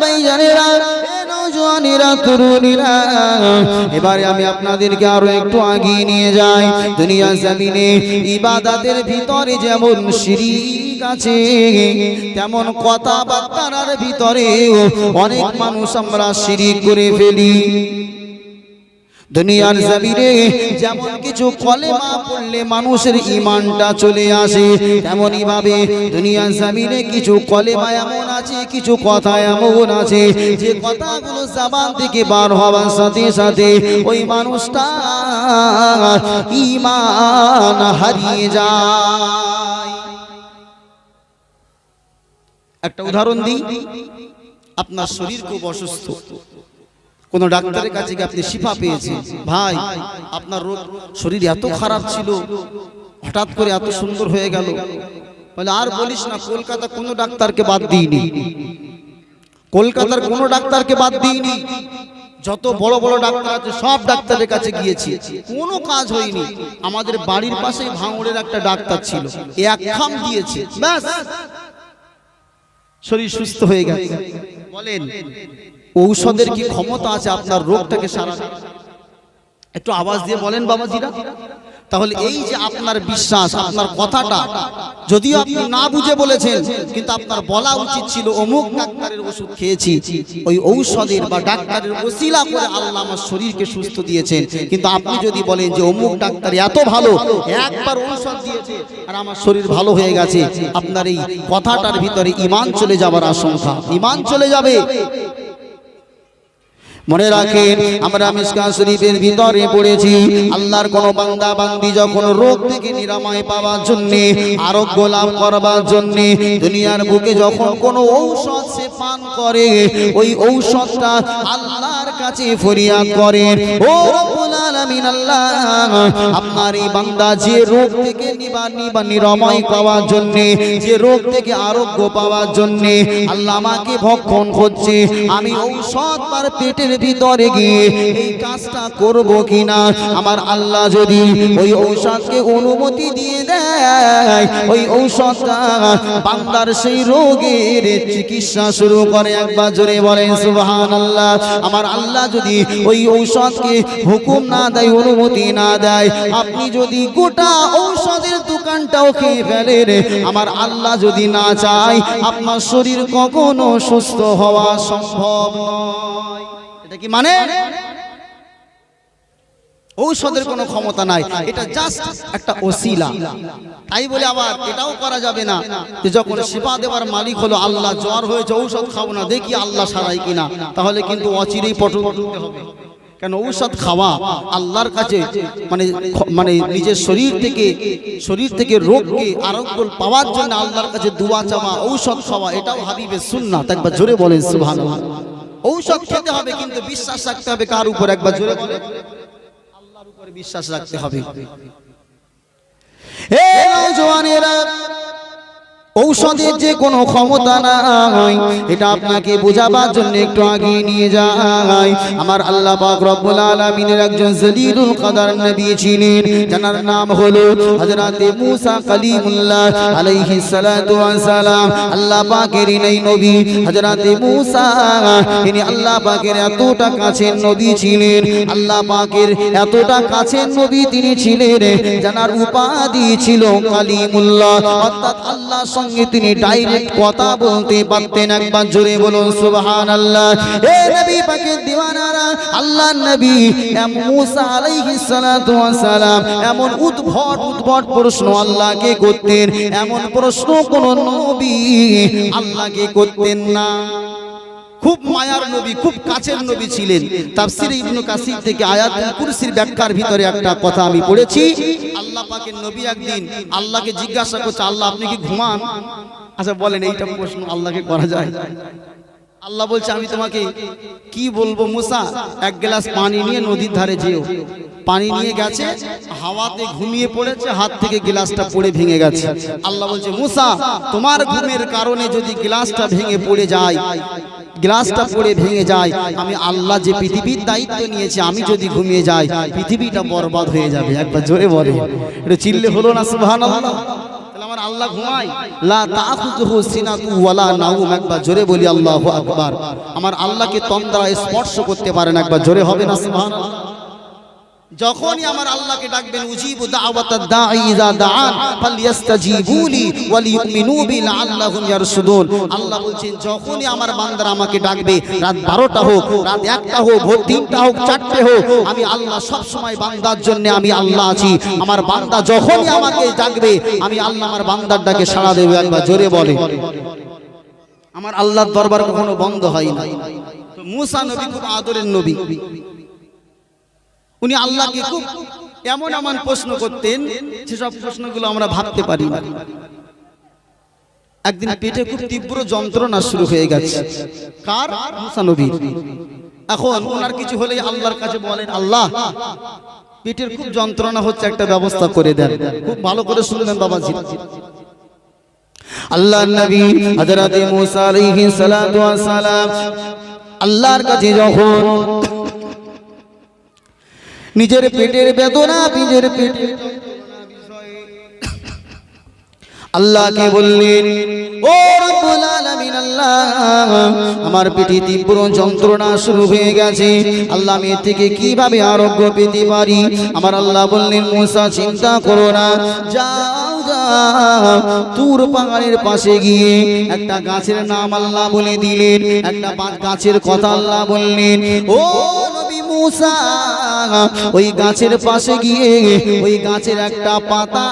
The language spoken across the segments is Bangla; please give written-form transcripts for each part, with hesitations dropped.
ভাইজানেরা, নওজওয়ানেরা, তরুণীরা, এবারে আমি আপনাদেরকে আরো একটু আগিয়ে নিয়ে যাই। দুনিয়া জমিনে ইবাদতের ভিতরে যেমন শিরক আছে, তেমন কথাবার্তার ভিতরে অনেক মানুষ আমরা শিরক করে ফেলি। দুনিয়ার জমিনে যেমন কিছু কলেমা পড়লে মানুষের ঈমানটা চলে আসে, তেমনই ভাবে দুনিয়ার জমিনে কিছু কলেমা এমন আছে, কিছু কথা এমন আছে যে কথাগুলো জবান থেকে বার হওয়ার সাথে সাথে ওই মানুষটা ঈমান হারিয়ে যায়। একটা উদাহরণ দিই, আপনার শরীর খুব অসুস্থ, কোন ডাক্তারের কাছে গিয়ে আপনি শিফা পেয়েছেন, ভাই আপনার রোগ শরীর এত খারাপ ছিল, হঠাৎ করে এত সুন্দর হয়ে গেল। বলে আর বলিস না, কলকাতা কোনো ডাক্তারকে বাদ দিইনি, কলকাতার কোনো ডাক্তারকে বাদ দিইনি, যত বড় বড় ডাক্তার আছে সব ডাক্তারের কাছে গিয়েছি, কোনো কাজ হয়নি। আমাদের বাড়ির পাশেই ভাঙড়ের একটা ডাক্তার ছিল, এক খাম দিয়েছে, ব্যাস শরীর সুস্থ হয়ে গেছে। বলেন ঔষধের কি ক্ষমতা আছে আপনার রোগটাকে সারাতে? একটু আওয়াজ দিয়ে বলেন বাবাজিরা। তাহলে এই যে আপনার বিশ্বাস, আপনার কথাটা যদিও আপনি না বুঝে বলেছেন, কিন্তু আপনার বলা উচিত ছিল অমুক ডাক্তারের ওষুধ খেয়েছি, ওই ঔষধের বা ডাক্তারের ওসিলা করে আল্লাহ আমার শরীরকে সুস্থ দিয়েছেন। কিন্তু আপনি যদি বলেন যে অমুক ডাক্তার এত ভালো, একবার ঔষধ দিয়েছে আর আমার শরীর ভালো হয়ে গেছে, আপনার এই কথাটার ভিতরে ঈমান চলে যাবার আশঙ্কা, ঈমান চলে যাবে। মনে রাখেন, আমরা মিশকাত শরীফের ভিতরে পড়েছি, আল্লাহর কোন বান্দা বান্দি যখন রোগ থেকে নিরাময় পাওয়ার জন্য, আরোগ্য লাভ করবার জন্য দুনিয়ার বুকে যখন কোন ঔষধ সে পান করে, ওই ঔষধটা আল্লাহর কাছে ফরিয়াদ করেন, ও রব্বুল আলামিন আল্লাহ, আপনার এই বান্দা যে রোগ থেকে নিরাময় পাওয়ার জন্য, যে রোগ থেকে আরোগ্য পাওয়ার জন্য আল্লাহ আমাকে ভক্ষণ করছে, আমি ঔষধ তার পেটের ভিতরে গিয়ে এই কাজটা করব কিনা? আমার আল্লাহ যদি ওই ঔষধকে অনুমতি দিয়ে দেয়, ওই ঔষধটা বান্দার সেই রোগের চিকিৎসা শুরু করে। একবার জোরে বলেন সুবহানাল্লাহ। আমার আল্লাহ যদি ওই ঔষধকে হুকুম না দেয়, অনুমতি না দেয়, আপনি যদি গোটা ঔষধের দোকানটাও খেয়ে ফেলেন, আমার আল্লাহ যদি না চায়, আপনার শরীর কখনো সুস্থ হওয়া সম্ভব নয়। এটা কি মানে? ঔষধের কোনো ক্ষমতা নাই, এটা জাস্ট একটা ওসিলা। তাই বলে আবার এটাও করা যাবে না যে যখন শিফা দেওয়ার মালিক হলো আল্লাহ, জ্বর হয়েছে ঔষধ খাবো না, দেখি আল্লাহ সারাই কিনা, তাহলে কিন্তু অচিরেই পটল করতে হবে। কেন? ঔষধ খাওয়া আল্লাহর কাছে মানে নিজের শরীর থেকে রোগকে আরোগ্য পাওয়ার জন্য আল্লাহর কাছে দোয়া চাওয়া, ঔষধ খাওয়া, এটাও হাবিবের সুন্নাত। একবার জোরে বলেন সুবহানাল্লাহ। ঔষধ খেতে হবে কিন্তু বিশ্বাস রাখতে হবে কার উপর? একবার জোরে বলেন, আল্লাহর উপর বিশ্বাস রাখতে হবে। হে নওজওয়ানেরা, ঔষধের যে কোনো ক্ষমতা নাই, এটা আপনাকে বোঝাবার জন্য একটু আগিয়ে নিয়ে যাই। আমার আল্লাহ পাক রব্বুল আলামিনের একজন জলিলুল কদর নবী ছিলেন, যার নাম হলো হযরত মুসা কালিমুল্লাহ আলাইহিস সালাতু ওয়াস সালাম। আল্লাহ পাকের এই নবী হযরত মুসা, তিনি আল্লাহ পাকের এতটা কাছের নবী ছিলেন, আল্লাহ পাকের এতটা কাছের নবী তিনি ছিলেন, যার উপাধি ছিল কালিমুল্লাহ, অর্থাৎ আল্লাহ সঙ্গে তিনি ডাইরেক্ট কথা বলতে পারতেন। একবার জোরে বলুন সুবহানাল্লাহ। হে নবী পাকের দিওয়ানারা, আল্লাহর নবী মুসা আলাইহিস সালাতু ওয়াস সালাম এমন উদ্ভট প্রশ্ন আল্লাহকে করতেন, এমন প্রশ্ন কোন নবী আল্লাহকে করতেন না। খুব মায়ার নবী, খুব কাছের নবী ছিলেন। তাফসীরে ইবনে কাসির থেকে আয়াতুল কুরসির ব্যাখ্যার ভিতরে একটা কথা আমি পড়েছি। আল্লাহ পাকের নবী একদিন আল্লাহকে জিজ্ঞাসা করছে, আল্লাহ আপনি কি ঘুমান? আচ্ছা বলেন, এইটা প্রশ্ন আল্লাহকে করা যায়? আল্লাহ বলছে, আমি তোমাকে কি বলবো মুসা, এক গ্লাস পানি নিয়ে নদীর ধারে যেও। পানি নিয়ে গেছে, হাওয়াতে ঘুমিয়ে পড়েছে, হাত থেকে গ্লাসটা পড়ে ভেঙে গেছে। আল্লাহ বলছে, মুসা তোমার ঘুমের কারণে যদি গ্লাসটা ভেঙে পড়ে যায়, গ্লাসটা পড়ে ভেঙে যায়, আমি আল্লাহ যে পৃথিবীর দায়িত্ব নিয়েছি, আমি যদি ঘুমিয়ে যাই পৃথিবীটা বরবাদ হয়ে যাবে। একবার জোরে বলে, এটা চিল্লে হলো না সুবহানাল্লাহ? তাহলে আমার আল্লাহ ঘুমায়? লা তাখুযুহু সিনাতু ওয়ালা নাউম। একবার জোরে বলি আল্লাহু আকবার। আমার আল্লাহকে তন্দ্রা স্পর্শ করতে পারে না, একবার জোরে হবে না সুবহানাল্লাহ। যখনই আমার আল্লাহকে ডাকবেন, উজিবু দাওয়াতাদ দাঈ ইযা দাআন ফালইস্তাজিবুলি ওয়ালিউমিনু বি লাআল্লাহুম ইয়ারশুদুন। আল্লাহ বলছেন যখনই আমার বান্দারা আমাকে ডাকবে, রাত 12টা হোক, রাত 1টা হোক, ভোর 3টা হোক, 4টে হোক, আমি আল্লাহ সব সময় বান্দার জন্য আমি আল্লাহ আছি। আমার বান্দা যখনই আমাকে ডাকবে, আমি আল্লাহ আমার বান্দার ডাকে সাড়া দেব। একবার জোরে বলে। আমার আল্লাহর দরবার কখনো বন্ধ হয় না। তো মুসা নবী খুব আদরের নবী, উনি আল্লাহকে খুব এমন এমন প্রশ্ন করতেন যেসব প্রশ্নগুলো আমরা ভাবতে পারি না। একদিন পেটে খুব তীব্র যন্ত্রণা শুরু হয়ে গেছে। কার? মুসা নবীর। এখন ওনার কিছু হলেই আল্লাহর কাছে বলেন, আল্লাহ পেটের খুব যন্ত্রণা হচ্ছে, একটা ব্যবস্থা করে দেন। খুব ভালো করে শুনলেন বাবাজি। আল্লাহর নবী হযরত মুসা আলাইহিস সালাতু ওয়াস সালাম আল্লাহর কাছে যখন নিজের পেটের বেদনা, নিজের পেটের আল্লাহকে বললেন, ও রব্বুল আলামিন, আল্লাহ আমার পেটে তীব্র যন্ত্রণা শুরু হয়ে গেছে, আল্লাহ আমি এর থেকে কিভাবে আরোগ্য পেতে পারি? আমার আল্লাহ বললেন, মুসা চিন্তা করো না, যাও যাও তুর পাহাড়ের পাশে গিয়ে একটা গাছের নাম আল্লাহ বলে দিলেন, একটা গাছের কথা আল্লাহ বললেন, ও নবী মুসা ওই গাছের পাশে গিয়ে ওই গাছের একটা পাতা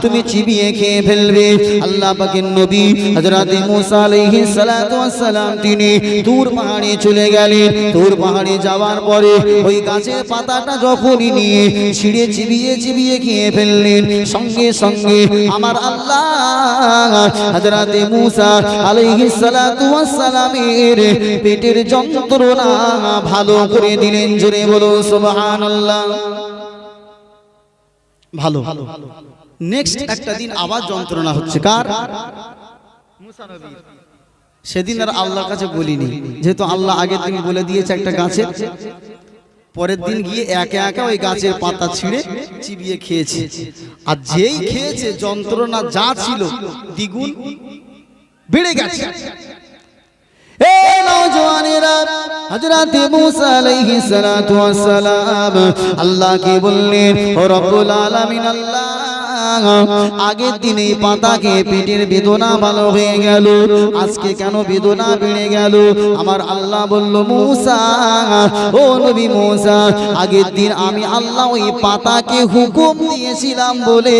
তুমি চিবিয়ে খেয়ে ফেলবে। আল্লাহ পাকের নবী হযরত মুসা আলাইহিস সালাতু ওয়াস সালাম তিনি তুর পাহাড়ে চলে গেলেন। তুর পাহাড়ে যাওয়ার পরে ওই গাছের পাতাটা যখনই নিয়ে ছিঁড়ে চিবিয়ে চিবিয়ে খেয়ে ফেললেন, সঙ্গে সঙ্গে আমার আল্লাহ হযরত মুসা আলাইহিস সালাতু ওয়াস সালামের পেটের যন্ত্রণা ভালো করে দিলেন। জোরে বলো সুবহানাল্লাহ। ভালো। নেক্সট একটা দিন আবার যন্ত্রণা হচ্ছে। কার? মুসা নবীর। সেদিন আর আল্লাহর কাছে বলিনি, যেহেতু আল্লাহ আগের দিন বলে দিয়েছে একটা গাছের। পরের দিন গিয়ে একা একা ওই গাছের পাতা ছিঁড়ে চিবিয়ে খেয়েছে। আর যেই খেয়েছে যন্ত্রণা যা ছিল দ্বিগুণ বেড়ে গেছে। এই নওজওয়ানেরা, হযরত মুসা আলাইহিস সালাতু ওয়াস সালাম আল্লাহকে বললেন, ও রব্বুল আলামিন, আল্লাহ আগের দিনে পাতাকে পেটের বেদনা ভালো হয়ে গেল, আজকে কেন বেদনা বেড়ে গেল? আমার আল্লাহ বলল, মুসা, ও নবী মুসা, আগের দিন আমি আল্লাহ ওই পাতাকে হুকুম দিয়েছিলাম বলে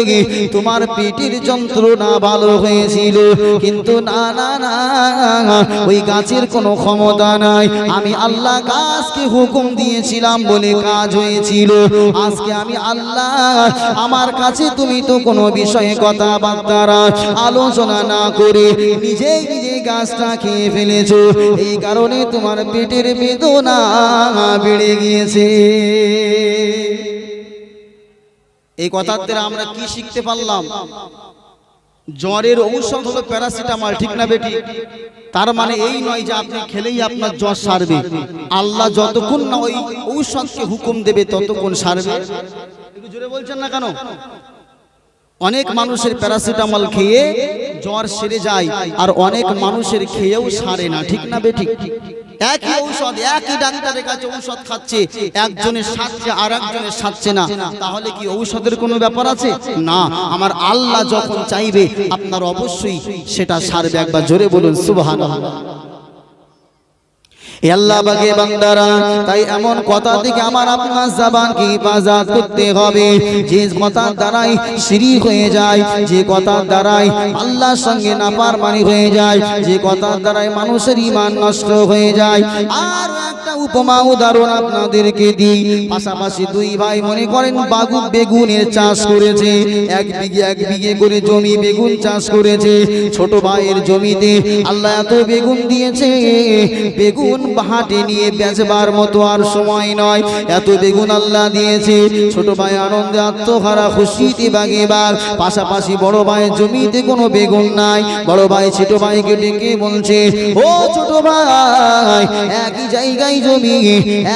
তোমার পেটের যন্ত্রণা ভালো হয়েছিল, কিন্তু না না না, ওই গাছের কোনো ক্ষমতা নাই। আমি আল্লাহ গাছকে হুকুম দিয়েছিলাম বলে কাজ হয়েছিল। আজকে আমি আল্লাহ, আমার কাছে তুমি তো কোনো বিষয়ে কথাবার্তা আলোচনা না করে নিজেই নিজে গাছটা খেয়ে ফেলেছো, এই কারণে তোমার পেটের বেদনা বেড়ে গিয়েছে। এই কথার দ্বারা আমরা কি শিখতে পারলাম? জ্বরের ঔষধ হলো প্যারাসিটামল, ঠিক না বেটি? তার মানে এই নয় যে আপনি খেলেই আপনার জ্বর সারবে। আল্লাহ যতক্ষণ না ওই ঔষধকে হুকুম দেবে ততক্ষণ সারবে। একটু জোরে বলছেন না কেন? অনেক মানুষের প্যারাসিটামল খেয়ে জ্বর সেরে যায়, আর অনেক মানুষের খেয়েও সারে না, ঠিক না বেঠিক? একই ঔষধ, একই ডাক্তারের কাছে ঔষধ খাচ্ছে, একজনের সারছে আর একজনের সারছে না, তাহলে কি ঔষধের কোনো ব্যাপার আছে? না, আমার আল্লাহ যখন চাইবে আপনার অবশ্যই সেটা সারবে। একবার জোরে বলুন সুবহানাল্লাহ। আল্লাহ পাকে বান্দারা, তাই এমন কথা থেকে আমার আপনার জবানকে হেফাজত করতে হবে যে কথার দ্বারাই শিরক হয়ে যায়, যে কথার দ্বারাই আল্লাহর সঙ্গে নাফরমানি হয়ে যায়, যে কথার দ্বারাই মানুষের ঈমান নষ্ট হয়ে যায়। আর একটা উপমা উদাহরণ আপনাদেরকে দিই। পাশাপাশি দুই ভাই মনে করেন বেগুনের চাষ করেছে, এক বিঘে করে জমি বেগুন চাষ করেছে। ছোট ভাইয়ের জমিতে আল্লাহ এত বেগুন দিয়েছে, বেগুন হাটে নিয়ে বেচবার মতো আর সময় নয়। এত বেগুন আল্লাহ দিয়েছে। ছোট ভাই আনন্দে আত্মহারা, খুশিতে বাগেবার। পাশাপাশি বড় ভাইয়ের জমিতে কোনো বেগুন নাই। বড় ভাই ছোট ভাইকে ডেকে বলছে, ও ছোট ভাই, একই জায়গায় জমি,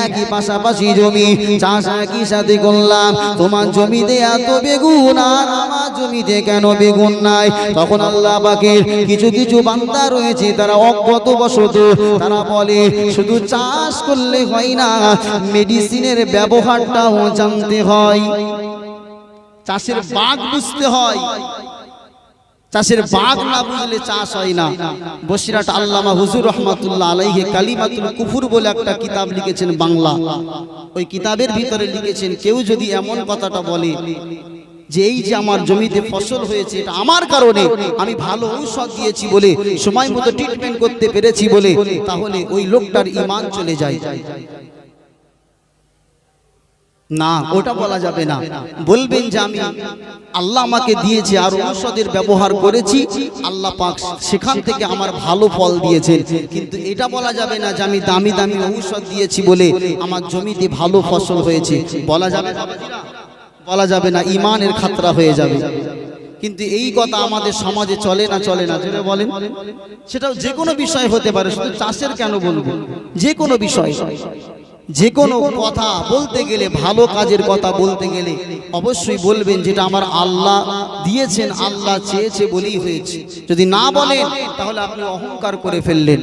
একই পাশাপাশি জমি, চাষ একই সাথে করলাম, তোমার জমিতে এত বেগুন আর আমার জমিতে কেন বেগুন নাই? তখন আল্লাহ পাকের কিছু কিছু বান্দা রয়েছে, তারা অজ্ঞাতবশত তারা বলে শুধু চাষ করলে হয় না, মেডিসিনের ব্যবহারটাও জানতে হয়, চাষের বাগ বুঝতে হয়। চাষের বাগ না বুঝলে চাষ হয় না। বসিরহাট আল্লামা হুজুর রহমাতুল্লাহ আলাইহি কালিমাতুল কুফর বলে একটা কিতাব লিখেছেন বাংলা। ওই কিতাবের ভিতরে লিখেছেন, কেউ যদি এমন কথাটা বলে যে এই যে আমার জমিতে ফসল হয়েছে এটা আমার কারণে, আমি ভালো ঔষধ দিয়েছি বলে, সময় মতো ট্রিটমেন্ট করতে পেরেছি বলে, তাহলে ওই লোকটার ঈমান চলে যায়। না, ওটা বলা যাবে না। বলবেন যে আমি আল্লাহ আমাকে দিয়েছে আর ঔষধের ব্যবহার করেছি, আল্লাহ পাক সেখান থেকে আমার ভালো ফল দিয়েছেন। কিন্তু এটা বলা যাবে না যে আমি দামি দামি ঔষধ দিয়েছি বলে আমার জমিতে ভালো ফসল হয়েছে। বলা যাবে না, বলা যাবে না, ঈমানের খাতরা হয়ে যাবে। কিন্তু এই কথা আমাদের সমাজে চলে না, চলে না, জোরে বলেন। সেটাও যে কোনো বিষয় হতে পারে, শুধু চাষের কেন বলবো, যে কোনো বিষয়, যে কোনো কথা বলতে গেলে, ভালো কাজের কথা বলতে গেলে অবশ্যই বলবেন যেটা আমার আল্লাহ দিয়েছেন, আল্লাহ চেয়েছে বলেই হয়েছে। যদি না বলেন তাহলে আপনি অহংকার করে ফেললেন।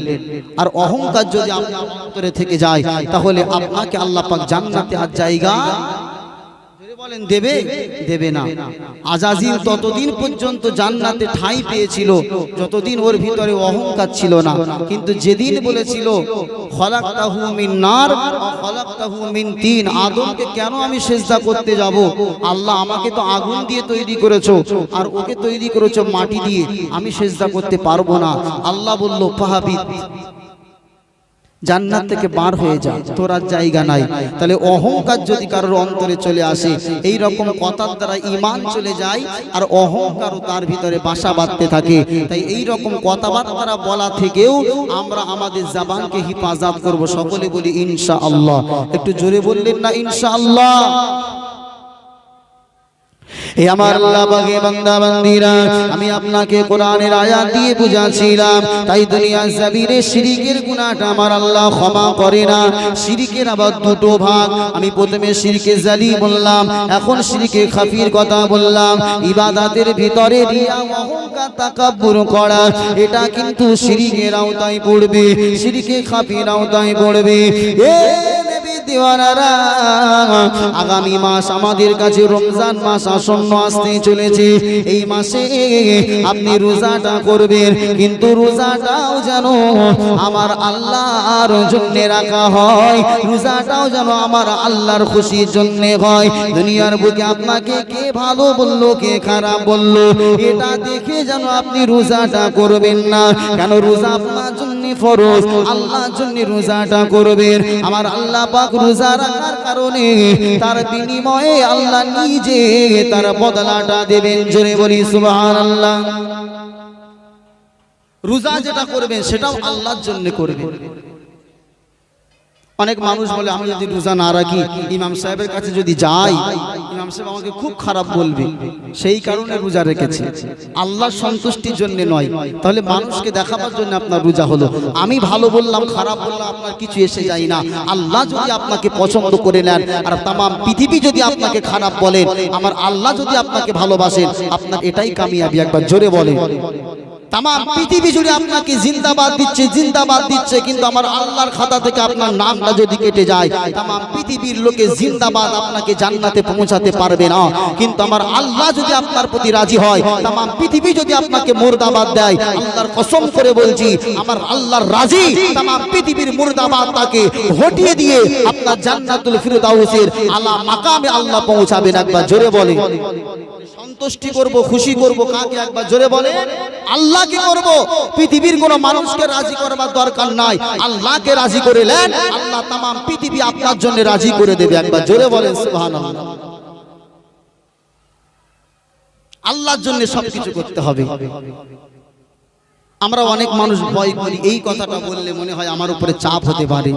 আর অহংকার যদি আপনার অন্তরে থেকে যায় তাহলে আপনাকে আল্লাহ পাক জান্নাতে আর জায়গা বলেন দেবে, দেবে না। আজাজিল ততদিন পর্যন্ত জান্নাতে ঠাঁই পেয়েছিল যতদিন ওর ভিতরে অহংকার ছিল না। কিন্তু যেদিন বলেছিল খলাকতাহু মিন নার ওয়া খলাকতাহু মিন তিন, আদমকে কেন আমি সিজদা করতে যাব? আল্লাহ আমাকে তো আগুন দিয়ে তৈরি করেছো আর ওকে তৈরি করেছো মাটি দিয়ে, আমি সিজদা করতে পারবো না। আল্লাহ বলল ফাহাবিত, জান্নাত থেকে বার হয়ে যা, তোর আর জায়গা নাই। তাহলে অহংকার যদি কারোর অন্তরে চলে আসে, এই রকম কথার দ্বারা ঈমান চলে যায় আর অহংকারও তার ভিতরে বাসা বাঁধতে থাকে। তাই এই রকম কথাবার্তা বলা থেকেও আমরা আমাদের জবানকে হিফাজত করব। সকলে বলি ইনশাআল্লাহ। একটু জোরে বললেন না ইনশাআল্লাহ? হে আমার আল্লাহ পাকের বান্দা বান্দীরা, আমি আপনাকে কোরআনের আয়াত দিয়ে বুঝাচ্ছিলাম। তাই দুনিয়ার জমিনে শিরকের গুনাহটা আমার আল্লাহ ক্ষমা করে না। শিরকের আবার দুটো ভাগ। আমি প্রথমে শিরকে জালি বললাম, এখন শিরকে খাফির কথা বললাম। ইবাদতের ভিতরে রিয়া, অহংকার, তাকাব্বুর করা, এটা কিন্তু শিরকের আওতায় পড়বে, শিরকে খাফির আওতায় পড়বে। আগামী মাস আমাদের কাছে রমজান মাস আসন্ন আসতে চলেছে। এই মাসে আপনি রোজাটা করবেন, কিন্তু রোজাটাও যেন আমার আল্লাহর জন্য রাখা হয়, রোজাটাও যেন আমার আল্লাহর খুশির জন্য হয়। দুনিয়ার বুকে আপনাকে কে ভালো বললো, কে খারাপ বললো, এটা দেখে যেন আপনি রোজাটা করবেন না। কেন রোজা আপনার জন্য ফরজ, আল্লাহর জন্য রোজাটা করবেন। আমার আল্লাহ পাক রোজা রাখার কারণে তার বিনিময়ে আল্লাহ নিজে তার বদলাটা দেবেন। জোরে বলি সুবহানাল্লাহ। রোজা যেটা করবেন সেটাও আল্লাহর জন্য করবেন। অনেক মানুষ বলে আমি যদি রোজা না রাখি, ইমাম সাহেবের কাছে যদি যাই, ইমাম সাহেব আমাকে খুব খারাপ বলবে, সেই কারণে রোজা রেখেছে। আল্লাহর সন্তুষ্টির জন্য নয়। তাহলে মানুষকে দেখাবার জন্য আপনার রোজা হলো। আমি ভালো বললাম, খারাপ বললাম, আপনার কিছু এসে যায় না। আল্লাহ যদি আপনাকে পছন্দ করে নেন আর তাম পৃথিবী যদি আপনাকে খারাপ বলেন, আমার আল্লাহ যদি আপনাকে ভালোবাসেন, আপনার এটাই কামিয়াবি। একবার জোরে বলেন। তাম পৃথিবী জুড়ে আপনাকে জিন্দাবাদ দিচ্ছে, জিন্দাবাদ দিচ্ছে, কিন্তু আমার আল্লাহর খাতা থেকে আপনার নামটা যদি কেটে যায়, তাম পৃথিবীর লোকে জিন্দাবাদ আপনাকে জান্নাতে পৌঁছাতে পারবে না। কিন্তু আমার আল্লাহ যদি আপনার প্রতি রাজি হয়, তাম পৃথিবী যদি আপনাকে মুর্দাবাদ দেয়, আল্লাহর কসম করে বলছি, আমার আল্লাহর রাজি, তাম পৃথিবীর মুর্দাবাদ তাকে হটিয়ে দিয়ে আপনার জান্নাতুল ফিরদাউসের আলা মাকামে আল্লাহ পৌঁছাবেন। একবার জোরে বলেন। সন্তুষ্টি করব, খুশি করব কাকে? একবার জোরে বলেন। আল্লাহকে করব। পৃথিবীর কোন মানুষকে রাজি করবার দরকার নাই। আল্লাহকে রাজি করে নেন, আল্লাহ তাম পৃথিবী আপনার জন্য রাজি করে দেবে। একবার জোরে বলেন সুবহানাল্লাহ। আল্লাহর জন্য সবকিছু করতে হবে। আমরা অনেক মানুষ ভয় করি, এই কথাটা বললে মনে হয় আমার উপরে চাপ হতে পারে,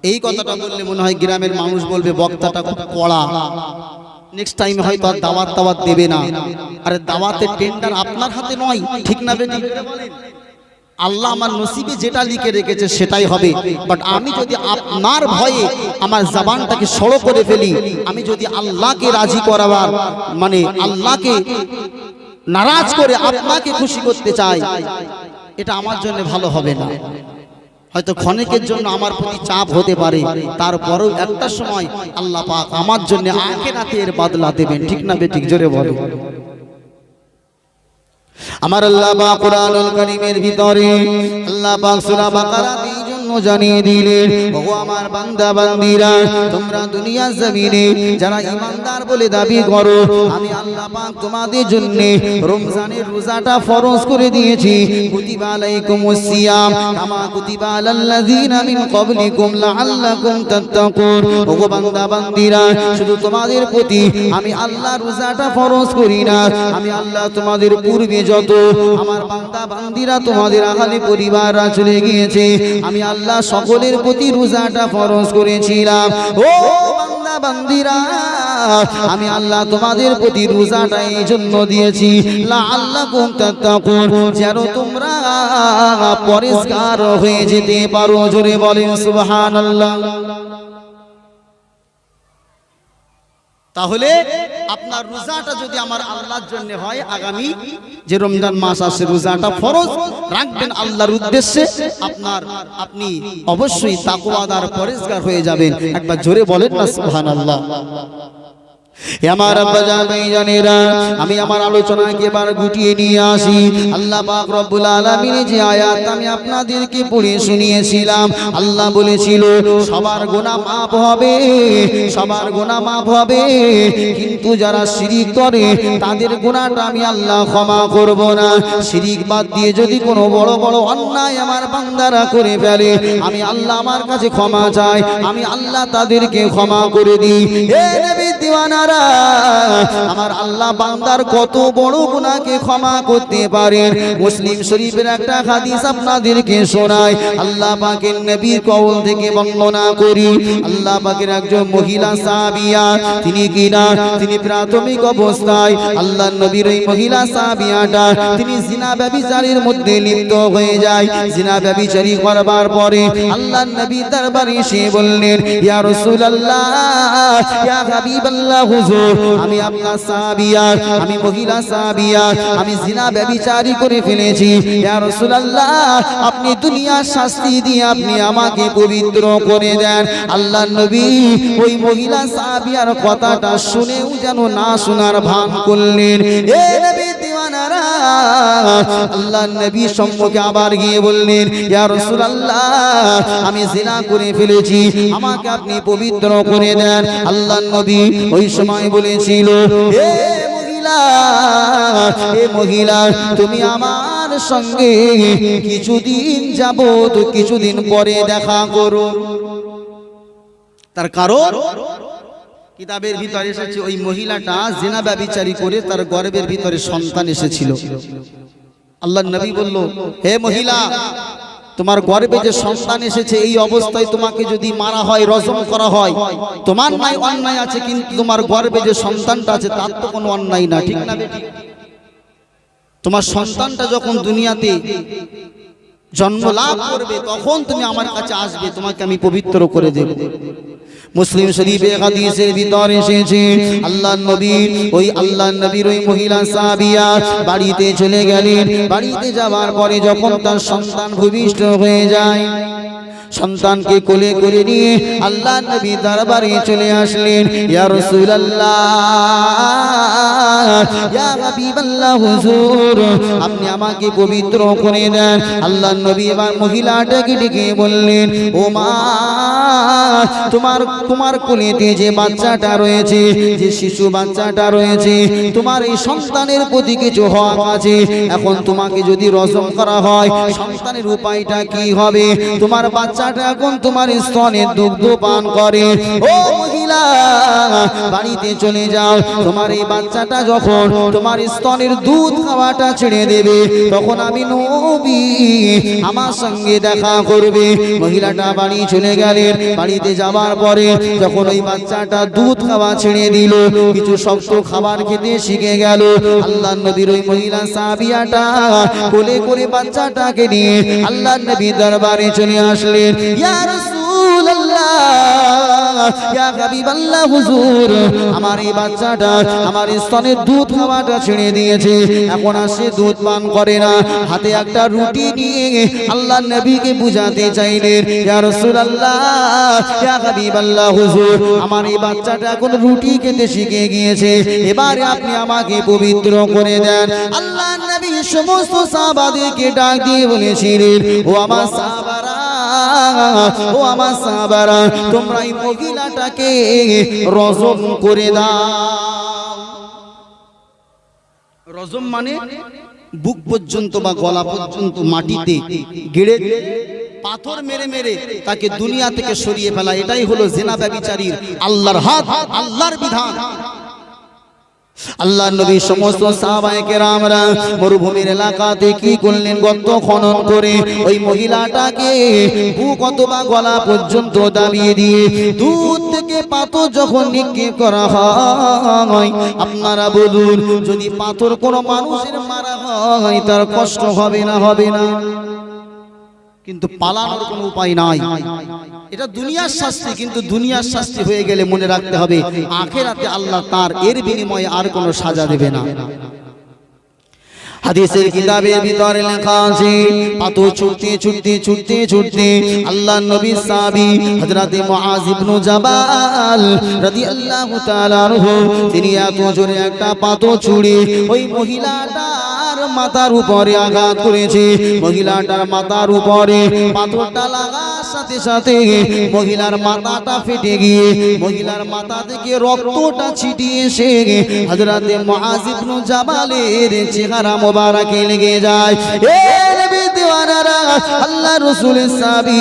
এই কথাটা বললে মনে হয় গ্রামের মানুষ বলবে বক্তাটা খুব কড়া, নেক্সট টাইম হয়তো আর দাওয়াত দেবে না। আরে দাওয়াতের টেন্ডার আপনার হাতে নয়, ঠিক না বেটি? আল্লাহ আমার নসিবে যেটা লিখে রেখেছে সেটাই হবে। বাট আমি যদি আপনার ভয়ে আমার জবানটাকে সরো করে ফেলি, আমি যদি আল্লাহকে রাজি করাবার মানে আল্লাহকে নারাজ করে আপনাকে খুশি করতে চাই, এটা আমার জন্য ভালো হবে না। হয়তো ক্ষণিকের জন্য আমার প্রতি চাপ হতে পারে, তারপরেও একটা সময় আল্লাহ পাক আমার জন্য আখিরাতের বদলা দেবেন, ঠিক না বেঠিক? জোরে বলো। আমার আল্লাহ পাক কুরআনুল কারীমের ভিতরে আল্লাহ পাক সূরা বাকারাতে জন্য জানিয়ে দিলেন, ওগো আমার বান্দা বান্দীরা, তোমরা দুনিয়া জমিনে যারা ঈমানদার বলে দাবি করো, আমি আল্লাহ পাক তোমাদের জন্য রমজানের রোজাটা ফরজ করে দিয়েছি। কুতিবা আলাইকুমুস সিয়াম কামা কুতিবা আলাল্লাযিনা মিন ক্বাবলিকুম লাআল্লাকুম তাত্তাকুন। ওগো বান্দা বান্দীরা, শুধু তোমাদের প্রতি আমি আল্লাহ রোজাটা ফরজ করি না, আমি আল্লাহ তোমাদের পূর্বে যত আমার বান্দা বান্দীরা তোমাদের আহলে পরিবাররা চলে গিয়েছে, আমি আল্লাহ সকলের প্রতি রোজাটা ফরজ করেছিলাম। ও বান্দা বান্দীরা, আমি আল্লাহ তোমাদের প্রতি রোজাটা এই জন্য দিয়েছি লাআল্লাকুম তাত্তাকুন, যেন তোমরা পরেজগার হয়ে যেতে পারো। জোরে বলেন সুবহানাল্লাহ। তাহলে আপনার রোজাটা যদি আমার আল্লাহর জন্য হয়, আগামী যে রমজান মাস আসে রোজাটা ফরজ রাখবেন আল্লাহর উদ্দেশ্যে, আপনি অবশ্যই তাকওয়াদার পরেজগার হয়ে যাবেন। একবার জোরে বলেন না সুবহানাল্লাহ। আমার আব্বা জান ভাইজানেরা, আমি আমার আলোচনাকে এবার গুটিয়ে নিয়ে আসি। আল্লাহ পাক রব্বুল আলামিনের যে আয়াত আমি আপনাদেরকে পড়ে শুনিয়েছিলাম, আল্লাহ বলেছিল সবার গুনাহ মাফ হবে, সবার গুনাহ মাফ হবে, কিন্তু যারা শিরিক করে তাদের গুনাহটা আমি আল্লাহ ক্ষমা করব না। শিরিক বাদ দিয়ে যদি কোনো বড় বড় অন্যায় আমার বান্দারা করে ফেলে, আমি আল্লাহ আমার কাছে ক্ষমা চাই, আমি আল্লাহ তাদেরকে ক্ষমা করে দিই। হে নবী দিওয়ানা, আমার আল্লাহ বান্দার কত বড় গুনাহকে ক্ষমা করতে পারেন। মুসলিম শরীফের একটা হাদিস আপনাদেরকে শোনায়, আল্লাহ পাকের নবীর কওল থেকে বর্ণনা করি। আল্লাহ পাকের একজন মহিলা সাহাবিয়া, তিনি প্রাথমিক অবস্থায় আল্লাহ নবীর ওই মহিলা সাহাবিয়াটা তিনি জিনা ব্যভিচারের মধ্যে লিপ্ত হয়ে যায়। জিনা ব্যভিচারী করবার পরে আল্লাহ নবী দরবারে এসে বললেন, ইয়া রাসূলুল্লাহ, ইয়া হাবিবাল্লাহ, আমি আপনার সাহাবিয়া, আমি মহিলা সাহাবিয়া, আমি জিনা ব্যভিচারী করে ফেলেছি, ইয়া রাসূলুল্লাহ, আপনি দুনিয়ার শাস্তি দিয়ে আপনি আমাকে পবিত্র করে দেন। আল্লাহ নবী ওই মহিলা সাহাবিয়ার কথাটা শুনেও যেন না শোনার ভান করলেন। এ নবী দিওয়ানারা, আল্লাহ নবী সম্মুখে আবার গিয়ে বললেন, ইয়া রাসূলুল্লাহ, আমি জিনা করে ফেলেছি, আমাকে আপনি পবিত্র করে দেন। আল্লাহ নবী ওই সময় বলেছিল, হে মহিলা, তুমি আমার সঙ্গে কিছুদিন যাবত কিছুদিন পরে দেখা করো। তার কারণ কিতাবের ভিতরে এসেছে ওই মহিলাটা জিনা ব্যভিচারী করে তার গর্ভের ভিতরে সন্তান এসেছিল। আল্লাহর নবী বলল, হে মহিলা, তোমার গর্ভে যে সন্তান এসেছে এই অবস্থায় তোমাকে যদি মারা হয়, রজম করা হয়, তোমার নাই অন্যায় আছে, কিন্তু তোমার গর্ভে যে সন্তানটা আছে তার তো কোনো অন্যায় না, ঠিক না বেটি? তোমার সন্তানটা যখন দুনিয়াতে জন্ম লাভ করবে তখন তুমি আমার কাছে আসবে, তোমাকে আমি পবিত্র করে দেব। মুসলিম শরীফে হাদিসের ভিতরে এসেছে, আল্লাহর নবীর ওই মহিলা সাহাবিয়া বাড়িতে চলে গেলেন। বাড়িতে যাওয়ার পরে যখন তার সন্তান ভূমিষ্ঠ হয়ে যায়, সন্তানকে কোলে করে নিয়ে আল্লাহর নবী দরবারে চলে আসলেন। ইয়া রাসূলুল্লাহ, ইয়া হাবিবাল্লাহ, হুজুর, আপনি আমাকে পবিত্র করে দেন। আল্লাহর নবী এবার মহিলাটাকে ডেকে বললেন, ও মা, তোমার কোলেতে যে বাচ্চাটা রয়েছে, যে শিশু বাচ্চাটা রয়েছে, তোমার এই সন্তানের প্রতি কিছু হক আছে। এখন তোমাকে যদি রজম করা হয়, সন্তানের উপায়টা কি হবে? তোমার বাচ্চা বাচ্চাটা এখন তোমার স্তনের দুগ্ধ পান করে, ও মহিলা বাড়িতে চলে যাও। তোমার এই বাচ্চাটা যখন তোমার স্তনের দুধ খাওয়াটা ছেড়ে দেবে, তখন আমি নবী আমার সঙ্গে দেখা করবে। মহিলাটা বাড়ি চলে গেলেন। বাড়িতে যাওয়ার পরে যখন ওই বাচ্চাটা দুধ খাওয়া ছেড়ে দিল, কিছু শক্ত খাবার খেতে শিখে গেল, আল্লাহর নবীর ওই মহিলা সাহাবিয়াটা কোলে করে বাচ্চাটাকে নিয়ে আল্লাহর নবীর দরবারে চলে আসলেন। ইয়া রাসূলুল্লাহ, ইয়া হাবিবাল্লাহ, হুজুর আমার এই বাচ্চাটা আমার স্তনের দুধ খাওয়াটা ছেড়ে দিয়েছে, এখন আর সে দুধ পান করে না। হাতে একটা রুটি নিয়ে আল্লাহর নবীকে বুঝাতে চাইলেন, ইয়া রাসূলুল্লাহ, ইয়া হাবিবাল্লাহ, হুজুর আমার এই বাচ্চাটা এখন রুটি খেতে শিখে গিয়েছে, এবারে আপনি আমাকে পবিত্র করে দেন। আল্লাহর নবী সমস্ত সাহাবাদেরকে ডাক দিয়ে বলেছিলেন, ও আমার সাহাবারা, ও আমার সাহাবারা, তোমরা এই মহিলাটাকে রজম করে দাও। রজম মানে বুক পর্যন্ত বা গলা পর্যন্ত মাটিতে গেড়ে পাথর মেরে মেরে তাকে দুনিয়া থেকে সরিয়ে ফেলা, এটাই হলো জিনা ব্যভিচারীর আল্লাহর হাত, আল্লাহর বিধান। আল্লাহর নবী সমস্ত সাহাবায়ে কেরামরা মরুভূমির এলাকাতে কি করলেন, গর্ত খনন করে ওই মহিলাটাকে বুক অথবা গলা পর্যন্ত দাবিয়ে দিয়ে দুধ থেকে পাথর যখন নিক্ষেপ করা হয়, আপনারা বলুন, যদি পাথর কোনো মানুষের মারা হয় তার কষ্ট হবে না? হবে না। কিন্তু পালানোর কোনো উপায় নাই। এটা দুনিয়ার শাস্তি, কিন্তু দুনিয়ার শাস্তি হয়ে গেলে মনে রাখতে হবে আখিরাতে আল্লাহ তার এর বিনিময়ে আর কোনো সাজা দেবে না। হাদিসের কিতাবের ভিতরে লেখা আছে, পাথর ছুটতে ছুটতে ছুটতে ছুটতে আল্লাহর নবীর সাহাবী হযরত মুআজ ইবনে জাবাল রাদিয়াল্লাহু তাআলা আনহু তিনি এত জোরে একটা পাথর ছুঁড়ে ওই মহিলাটার মাথার উপরে আঘাত করেছে। মহিলাটার মাথার উপরে পাথরটা লাগার সাথে সাথে মহিলার মাথাটা ফেটে গিয়ে মহিলার মাথা থেকে রক্তটা ছিটিয়ে এসে হযরত মুআজ ইবনে জাবালের চেহারা মোবারকে লেগে যায়। এ নবী দিওয়ানারা, আল্লাহর রাসূলের সাহাবী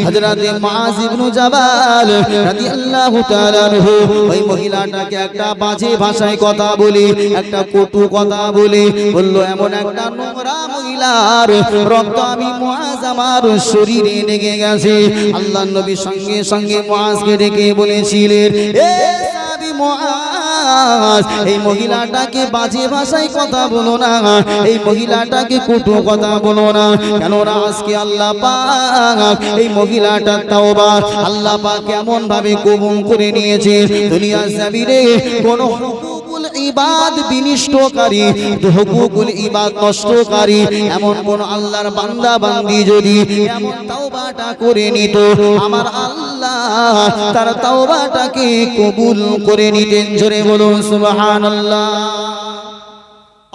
হযরত মুআজ ইবনে জাবাল রাদিয়াল্লাহু তাআলা আনহু ওই মহিলাটাকে একটা বাজে ভাষায় কথা বলে, একটা কটু কথা বলে বলল, এমন একটা নোংরা মহিলার রক্ত আমি মুআজ আমার শরীরে লেগে গেছে। আল্লাহর নবী সঙ্গে সঙ্গে মুআজকে ডেকে বলেছিলেন, এ সাহাবী মুআজ, এই মহিলাটাকে বাজে ভাষায় কথা বলো না, এই মহিলাটাকে কটু কথা বলো না। কেননা আজকে আল্লাহ পাক এই মহিলাটার তাওবা আল্লাহ পাক কেমন ভাবে কবুল করে নিয়েছে। দুনিয়ার জমিনে কোনো হুকুকুল ইবাদ বিনষ্টকারী, হুকুকুল ইবাদ নষ্টকারী এমন কোন আল্লাহর বান্দা বান্দি যদি এমন তাওবাটা করে নিত, আমার আল্লাহ তার তাওবাটাকে কবুল করে নিতেন। জোরে বলুন সুবহানাল্লাহ।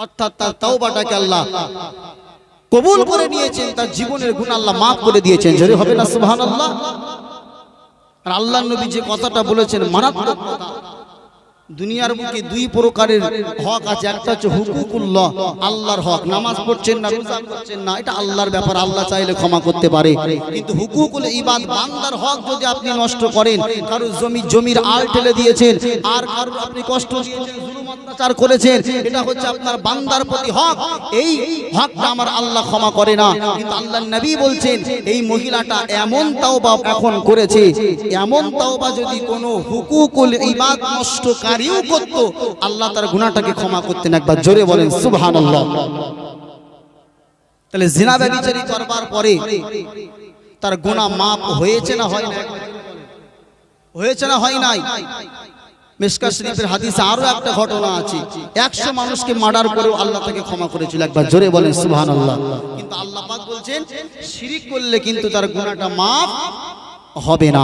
অর্থাৎ তার তাওবাটাকে আল্লাহ কবুল করে নিয়েছেন, তার জীবনের গুনাহ আল্লাহ maaf করে দিয়েছেন। জোরে হবে না সুবহানাল্লাহ। আর আল্লাহর নবী যে কথাটা বলেছেন মারাত্মক কথা। দুনিয়ার বুকে দুই প্রকারের হক আছে, একটা হচ্ছে হুকুকুল্লাহ, আল্লাহর হক। নামাজ পড়ছেন না, রোজা করছেন না, এটা আল্লাহর ব্যাপার, আল্লাহ চাইলে ক্ষমা করতে পারে। কিন্তু হুকুকুল ইবাদ, বান্দার হক যদি আপনি নষ্ট করেন, কারো জমির আল ঠেলে দিয়েছেন, আর কারো আপনি কষ্ট দিয়েছেন, জুলুম অত্যাচার করেছেন, এটা হচ্ছে আপনার বান্দার প্রতি হক। এই হকটা আমার আল্লাহ ক্ষমা করে না। কিন্তু আল্লাহর নবী বলছেন, এই মহিলাটা এমন তাওবা এখন করেছে, এমন তাওবা যদি কোনো হুকুকুল ইবাদ নষ্ট কারিও করতো, আল্লাহ তার গুনাহটাকে ক্ষমা করতেন। একবার জোরে বলেন সুবহানাল্লাহ। তাহলে জিনা ব্যভিচারী করবার পরে তার গুনাহ maaf হয়েছে না হয় না? হয়েছে না হয় নাই? মিশকাত শরীফের হাদিসে আরো একটা ঘটনা আছে, 100 মানুষকে মার্ডার করেও আল্লাহ তাকে ক্ষমা করেছিল। একবার জোরে বলেন সুবহানাল্লাহ। কিন্তু আল্লাহ পাক বলছেন, শিরিক করলে কিন্তু তার গুনাহটা maaf হবে না।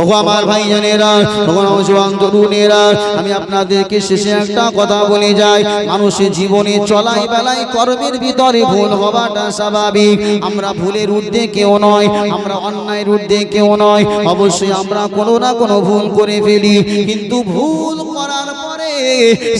ও আমার ভাইজানেরা, ও নওজোয়ান তরুণেরা, আমি আপনাদেরকে শেষে একটা কথা বলে যাই। মানুষের জীবনে চলাই বেলায় কর্মের ভিতরে ভুল হওয়াটা স্বাভাবিক। আমরা ভুলের ঊর্ধ্বে কেউ নয়, আমরা অন্যায়ের ঊর্ধ্বে কেউ নয়। অবশ্যই আমরা কোনো না কোনো ভুল করে ফেলি, কিন্তু ভুল করার পরে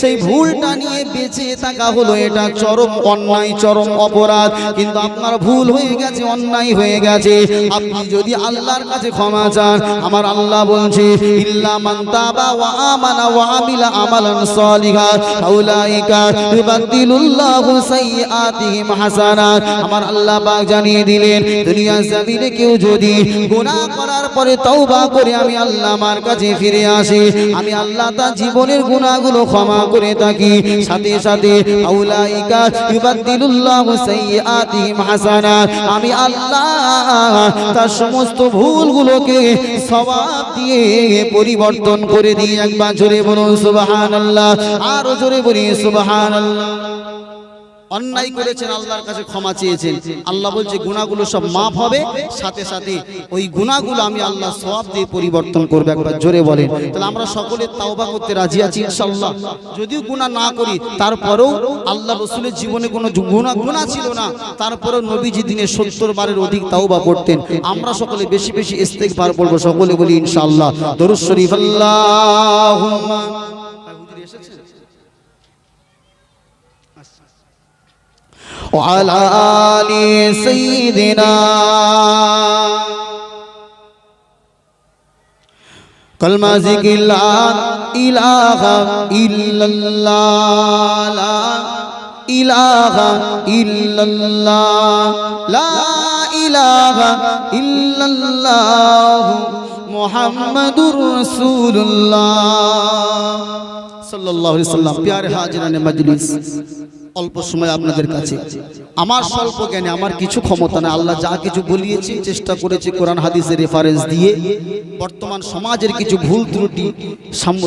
সেই ভুলটা নিয়ে বেঁচে থাকা হলো এটা চরম অন্যায়, চরম অপরাধ। কিন্তু আপনার ভুল হয়ে গেছে, অন্যায় হয়ে গেছে, আপনি যদি আল্লাহর কাছে ক্ষমা চান, আমার আল্লাহ বলছে ইল্লা মান তাবা ওয়া আমানা ওয়া আমিলা আমালান সালিহান ফাউলাইকা ইউবাদদিলুল্লাহু সাইয়্যাতিহিম হাসানাত। আমার আল্লাহ পাক জানিয়ে দিলেন দুনিয়ার জমিনে কেউ যদি গুনাহ করার পরে তওবা করে আমি আল্লাহ আমার কাছে ফিরে আসে, আমি আল্লাহ তার জীবনের গুনাহগুলো ক্ষমা করে থাকি, সাথে সাথে ফাউলাইকা ইউবাদদিলুল্লাহু সাইয়্যাতিহিম হাসানাত, আমি আল্লাহ তার সমস্ত ভুলগুলোকে সওয়াব দিয়ে পরিবর্তন করে দিই। একবার জোরে বলুন সুবহানাল্লাহ, আরো জোরে বলি সুবহানাল্লাহ। অন্যায় করেছেন, আল্লাহর কাছে ক্ষমা চেয়েছেন, আল্লাহ বলছে গুনাহগুলো সব মাফ হবে, সাথে সাথে ওই গুনাহগুলো আমি আল্লাহ সওয়াব দিয়ে পরিবর্তন করব। একবার জোরে বলেন। তাহলে আমরা সকলে তাওবা করতে রাজি আছি ইনশাআল্লাহ। যদিও গুনাহ না করি, তারপরেও আল্লাহ রাসূলের জীবনে কোনো গুনাহ ছিল না, তারপরেও নবীজি দিনে 70 বারের অধিক তাওবা করতেন। আমরা সকলে বেশি বেশি ইস্তেগফার বলবো, সকলে বলি ইনশাআল্লাহ। দরুদ শরীফ আল্লাহুম্মা وعلى آل سيدنا कलमा ज़िक्र ला इलाहा इल्लल्लाह, ला इलाहा इल्लल्लाह, ला इलाहा इल्लल्लाह, मुहम्मदुर रसूलुल्लाह सल्लल्लाहु अलैहि वसल्लम। प्यारे हाजिराने मजलिस, অল্প সময় আপনাদের কাছে, আমার স্বল্প জ্ঞানে আমার কিছু ক্ষমতা না, আল্লাহ যা কিছু বলিয়েছি চেষ্টা করেছি কোরআন হাদিসের রেফারেন্স দিয়ে বর্তমান সমাজের কিছু ভুল ত্রুটি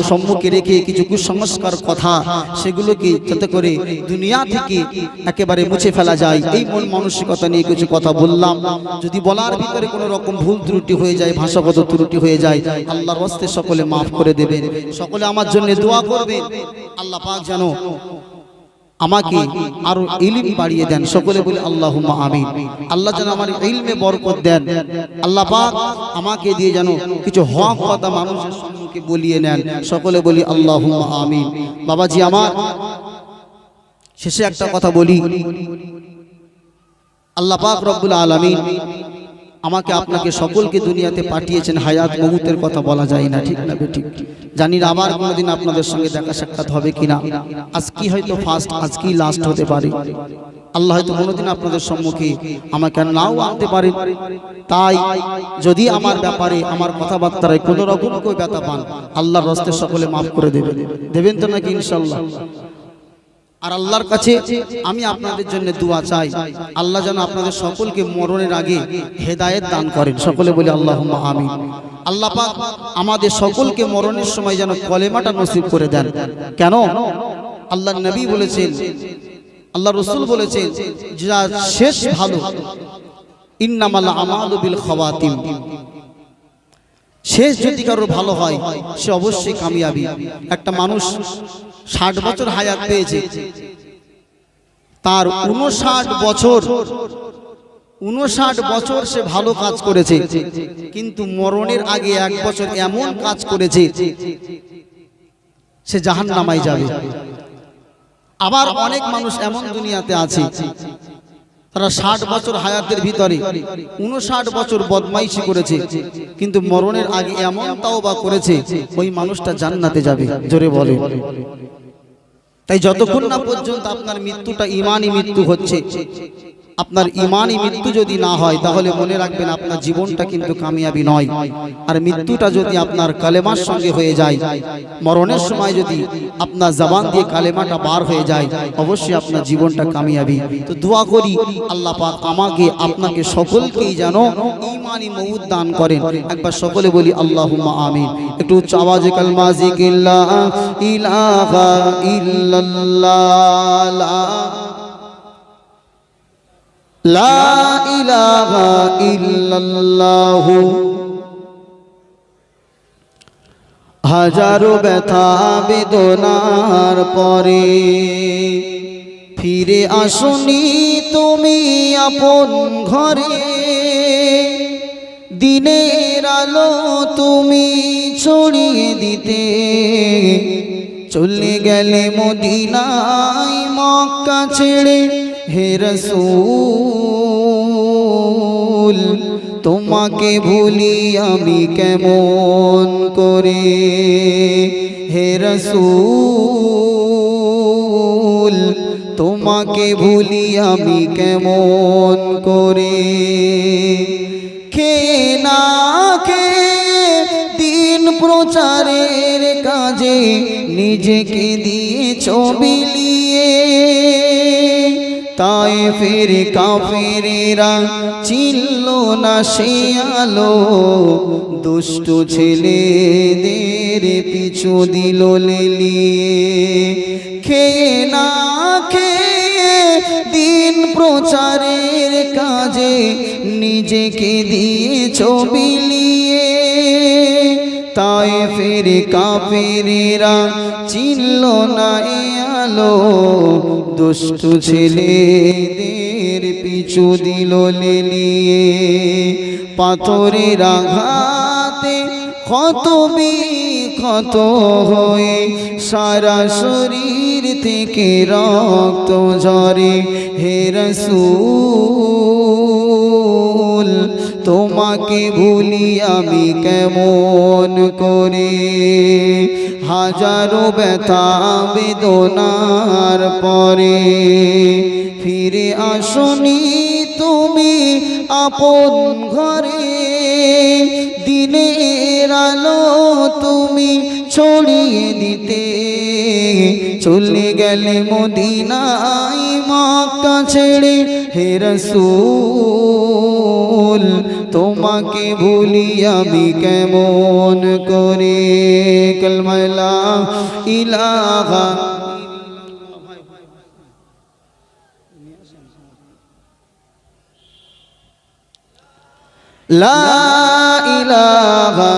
সম্মুখে রেখে কিছু কুসংস্কার কথা সেগুলোকে যাতে করে দুনিয়া থেকে একেবারে মুছে ফেলা যায়, এই মন মানসিকতা নিয়ে কিছু কথা বললাম। যদি বলার ভিতরে কোনো রকম ভুল ত্রুটি হয়ে যায়, ভাষাগত ত্রুটি হয়ে যায়, আল্লাহর হস্তে সকলে মাফ করে দেবেন। সকলে আমার জন্য দোয়া করবেন, আল্লাহ পাক যেন আমাকে আরো ইলম বাড়িয়ে দেন। সকলে বলি আল্লাহুম্মা আমিন। আল্লাহ যেন আমার ইলমে বরকত দেন, আল্লাহ পাক আমাকে দিয়ে যেন কিছু হক কথা মানুষের সম্মুখে বলিয়ে নেন। সকলে বলি আল্লাহুম্মা আমিন। বাবাজি আমার, শেষে একটা কথা বলি, আল্লাহ পাক রব্বুল আলামিন আমাকে আপনাকে সকলকে দুনিয়াতে পাঠিয়েছেন, হায়াত মউতের কথা বলা যায় না, ঠিক না বেঠিক? জানি না আবার কোনোদিন আপনাদের সঙ্গে দেখা সাক্ষাৎ হবে কিনা। আজকেই হয়তো ফার্স্ট, আজকেই লাস্ট হতে পারে। আল্লাহ হয়তো কোনোদিন আপনাদের সম্মুখে আমাকে নাও আনতে পারে। তাই যদি আমার ব্যাপারে, আমার কথাবার্তায় কোনো রকম কেউ ব্যথা পান, আল্লাহর হস্তে সকলে মাফ করে দেবেন। দেবেন তো নাকি ইনশাআল্লাহ? আর আল্লাহর কাছে আমি আপনাদের জন্য দোয়া চাই, আল্লাহ যেন আপনাদের সকলকে মরণের আগে হেদায়েত দান করেন। সকলে বলি আল্লাহুম্মা আমিন। আল্লাহ পাক আমাদের সকলকে মরণের সময় যেন কলেমাটা নসিব করে দেন। কেন? আল্লাহর নবী বলেছেন, আল্লাহ রাসূল বলেছেন, যা শেষ ভালো, ইন্নামাল আমালু বিল খাওয়াতিম। শেষ যদি কারোর ভালো হয় সে অবশ্যই কামিয়াবি। একটা মানুষ 60 বছর হায়াত পেয়েছে, তার 59 বছর সে ভালো কাজ করেছে, কিন্তু মরণের আগে 1 বছর এমন কাজ করেছে সে জাহান্নামায় যাবে। আবার অনেক মানুষ এমন দুনিয়াতে আছে, তারা 60 বছর হায়াতের ভিতরে 59 বছর বদমাইশি করেছে, কিন্তু মরণের আগে এমন তাওবা করেছে ওই মানুষটা জান্নাতে যাবে। জোরে বলে। তাই যতক্ষণ না পর্যন্ত আপনার মৃত্যুটা ঈমানি মৃত্যু হচ্ছে, আপনার ঈমানি মৃত্যু যদি না হয়, তাহলে মনে রাখবেন আপনার জীবনটা কিন্তু কামিয়াবি নয়। আর মৃত্যুটা যদি আপনার কালেমার সঙ্গে হয়ে যায়, মরণের সময় যদি আপনার জবান দিয়ে কালেমাটা বার হয়ে যায়, অবশ্যই আপনার জীবনটা কামিয়াবি। তো দোয়া করি আল্লাহ পাক আমাকে আপনাকে সকলকেই যেন ঈমানি মউত দান করেন। একবার সকলে বলি আল্লাহুম্মা আমিন। একটু উচ্চ আওয়াজে কালমা জিকির লা ইলাহা ইল্লাল্লাহ, লা ইলাহা ইল্লাল্লাহ। হাজারো ব্যথা বেদনার পরে ফিরে আসুনি তুমি আপন ঘরে, দিনের আলো তুমি ছড়িয়ে দিতে চলে গেলে মদিনায় মক্কা ছেড়ে হে রাসূল তোমাকে ভুলি আমি কেমন করে হে রাসূল তোমাকে ভুলি আমি কেমন করে খেয়ে না খেয়ে দিন প্রচারের কাজে নিজেকে দিয়েছ বিলিয়ে তায়েফের কাফেরেরা চিনল না সে আলো দুষ্ট ছেলেদের পিছু দিল লেলিয়ে খেয়ে না খেয়ে দিন প্রচারের কাজে নিজেকে দিয়েছ বিলিয়ে তায়েফের কাফেরেরা চিনল না এ আলো দুষ্ট ছেলেদের পিছু দিল লেলিয়ে পাথরের আঘাতে ক্ষত বিক্ষত হয়ে সারা শরীর থেকে রক্ত ঝরে হে রাসূল তোমাকে ভুলি আমি কেমন করে হাজারো ব্যথা বেদনার পরে ফিরে আসনি তুমি আপন ঘরে দিনের আলো তুমি ছড়িয়ে দিতে চলে গেলে মদিনায় মক্কা ছেড়ে হে রাসূল তোমাকে ভুলি আমি কেমন করে কালমা লা ইলাহা লা ইলাহা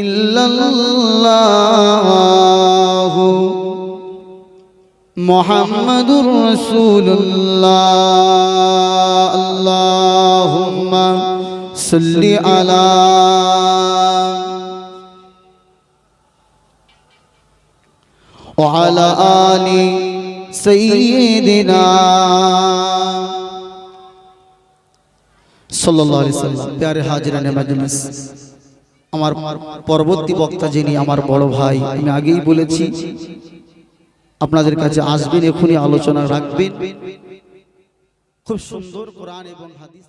ইল্লাল্লাহু মুহাম্মাদুর রাসূলুল্লাহ আল্লাহুম্মা সাল্লি আলা ওয়া আলা আলি সাইয়্যিদিনা সাল্লাল্লাহু আলাইহি সাল্লাম। প্যারে হাজিরানে মাজলিস, আমার পরবর্তী বক্তা যিনি আমার বড় ভাই, আমি আগেই বলেছি আপনাদের কাছে আসবেন, এখনই আলোচনা রাখবেন। খুব সুন্দর কোরআন এবং হাদিস